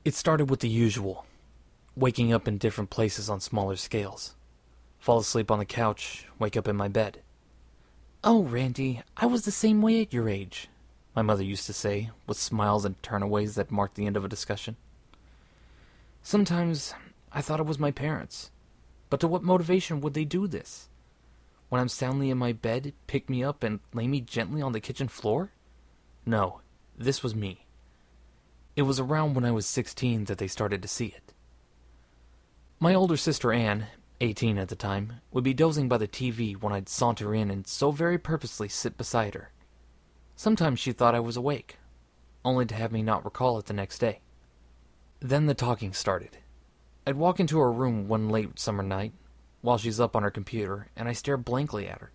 It started with the usual, waking up in different places on smaller scales. Fall asleep on the couch, wake up in my bed. "Oh, Randy, I was the same way at your age," my mother used to say, with smiles and turnaways that marked the end of a discussion. Sometimes I thought it was my parents, but to what motivation would they do this? When I'm soundly in my bed, pick me up and lay me gently on the kitchen floor? No, this was me. It was around when I was 16 that they started to see it. My older sister Anne, 18 at the time, would be dozing by the TV when I'd saunter in and so very purposely sit beside her. Sometimes she thought I was awake, only to have me not recall it the next day. Then the talking started. I'd walk into her room one late summer night, while she's up on her computer, and I stare blankly at her.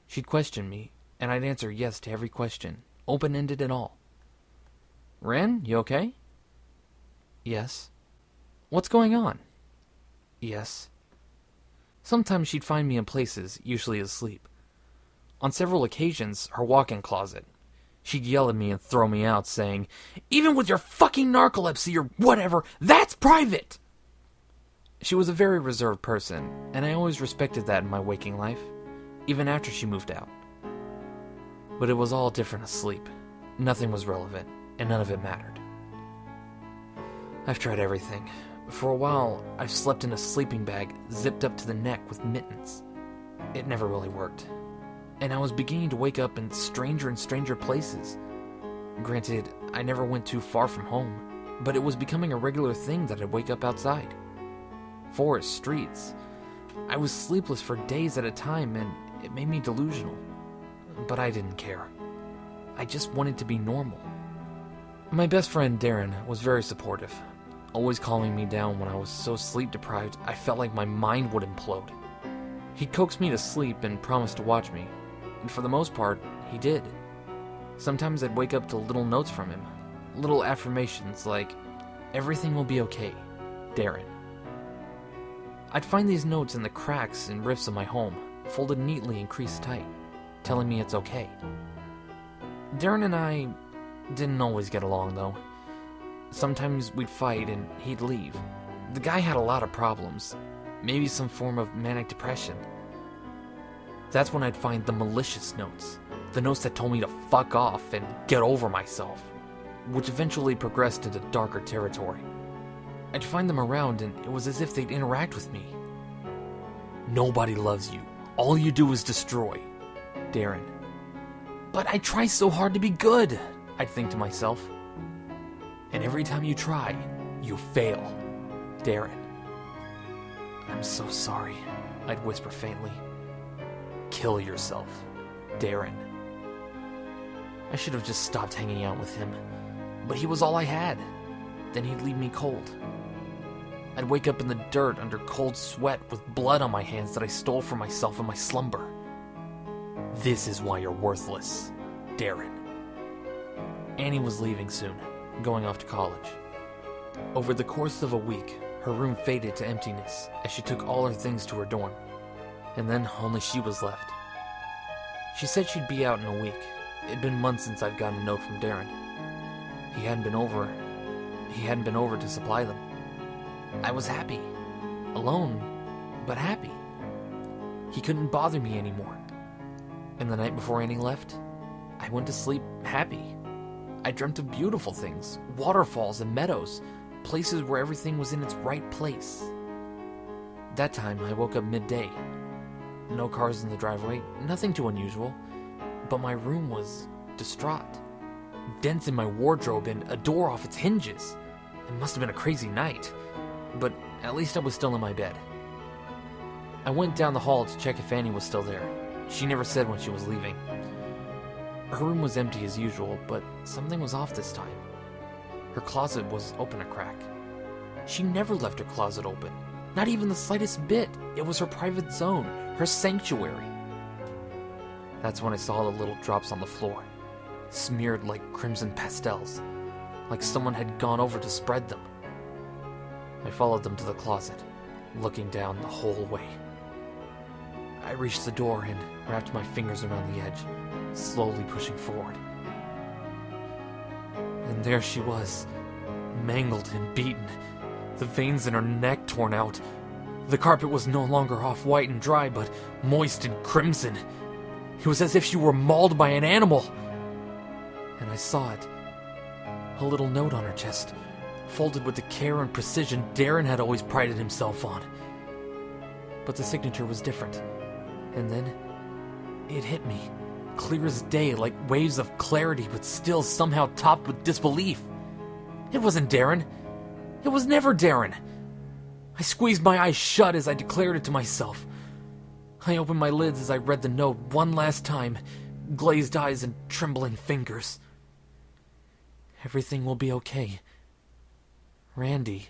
She'd question me, and I'd answer yes to every question, open-ended and all. "Ren, you okay?" "Yes." "What's going on?" "Yes." Sometimes she'd find me in places, usually asleep. On several occasions, her walk-in closet. She'd yell at me and throw me out, saying, "Even with your fucking narcolepsy or whatever, that's private!" She was a very reserved person, and I always respected that in my waking life, even after she moved out. But it was all different asleep. Nothing was relevant, and none of it mattered. I've tried everything. For a while, I've slept in a sleeping bag zipped up to the neck with mittens. It never really worked, and I was beginning to wake up in stranger and stranger places. Granted, I never went too far from home, but it was becoming a regular thing that I'd wake up outside. Forest, streets. I was sleepless for days at a time, and it made me delusional. But I didn't care. I just wanted to be normal. My best friend, Darren, was very supportive, always calming me down when I was so sleep-deprived I felt like my mind would implode. He'd coax me to sleep and promise to watch me, and for the most part, he did. Sometimes I'd wake up to little notes from him, little affirmations like, "Everything will be okay, Darren." I'd find these notes in the cracks and rifts of my home, folded neatly and creased tight, telling me it's okay. Darren and I didn't always get along, though. Sometimes we'd fight and he'd leave. The guy had a lot of problems, maybe some form of manic depression. That's when I'd find the malicious notes, the notes that told me to fuck off and get over myself, which eventually progressed into darker territory. I'd find them around, and it was as if they'd interact with me. "Nobody loves you. All you do is destroy, Darren." "But I try so hard to be good," I'd think to myself. "And every time you try, you fail, Darren." "I'm so sorry," I'd whisper faintly. "Kill yourself, Darren." I should have just stopped hanging out with him, but he was all I had. Then he'd leave me cold. I'd wake up in the dirt under cold sweat with blood on my hands that I stole from myself in my slumber. "This is why you're worthless, Darren." Annie was leaving soon, going off to college. Over the course of a week, her room faded to emptiness as she took all her things to her dorm, and then only she was left. She said she'd be out in a week. It'd been months since I'd gotten a note from Darren. He hadn't been over to supply them. I was happy. Alone, but happy. He couldn't bother me anymore. And the night before Annie left, I went to sleep happy. I dreamt of beautiful things, waterfalls and meadows, places where everything was in its right place. That time, I woke up midday. No cars in the driveway, nothing too unusual, but my room was distraught. Dents in my wardrobe and a door off its hinges. It must have been a crazy night, but at least I was still in my bed. I went down the hall to check if Annie was still there. She never said when she was leaving. Her room was empty as usual, but something was off this time. Her closet was open a crack. She never left her closet open, not even the slightest bit. It was her private zone, her sanctuary. That's when I saw the little drops on the floor, smeared like crimson pastels, like someone had gone over to spread them. I followed them to the closet, looking down the whole way. I reached the door and wrapped my fingers around the edge, slowly pushing forward. And there she was, mangled and beaten, the veins in her neck torn out. The carpet was no longer off-white and dry, but moist and crimson. It was as if she were mauled by an animal. And I saw it. A little note on her chest, folded with the care and precision Darren had always prided himself on. But the signature was different. And then, it hit me, clear as day, like waves of clarity, but still somehow topped with disbelief. It wasn't Darren. It was never Darren. I squeezed my eyes shut as I declared it to myself. I opened my lids as I read the note one last time, glazed eyes and trembling fingers. Everything will be okay. Randy.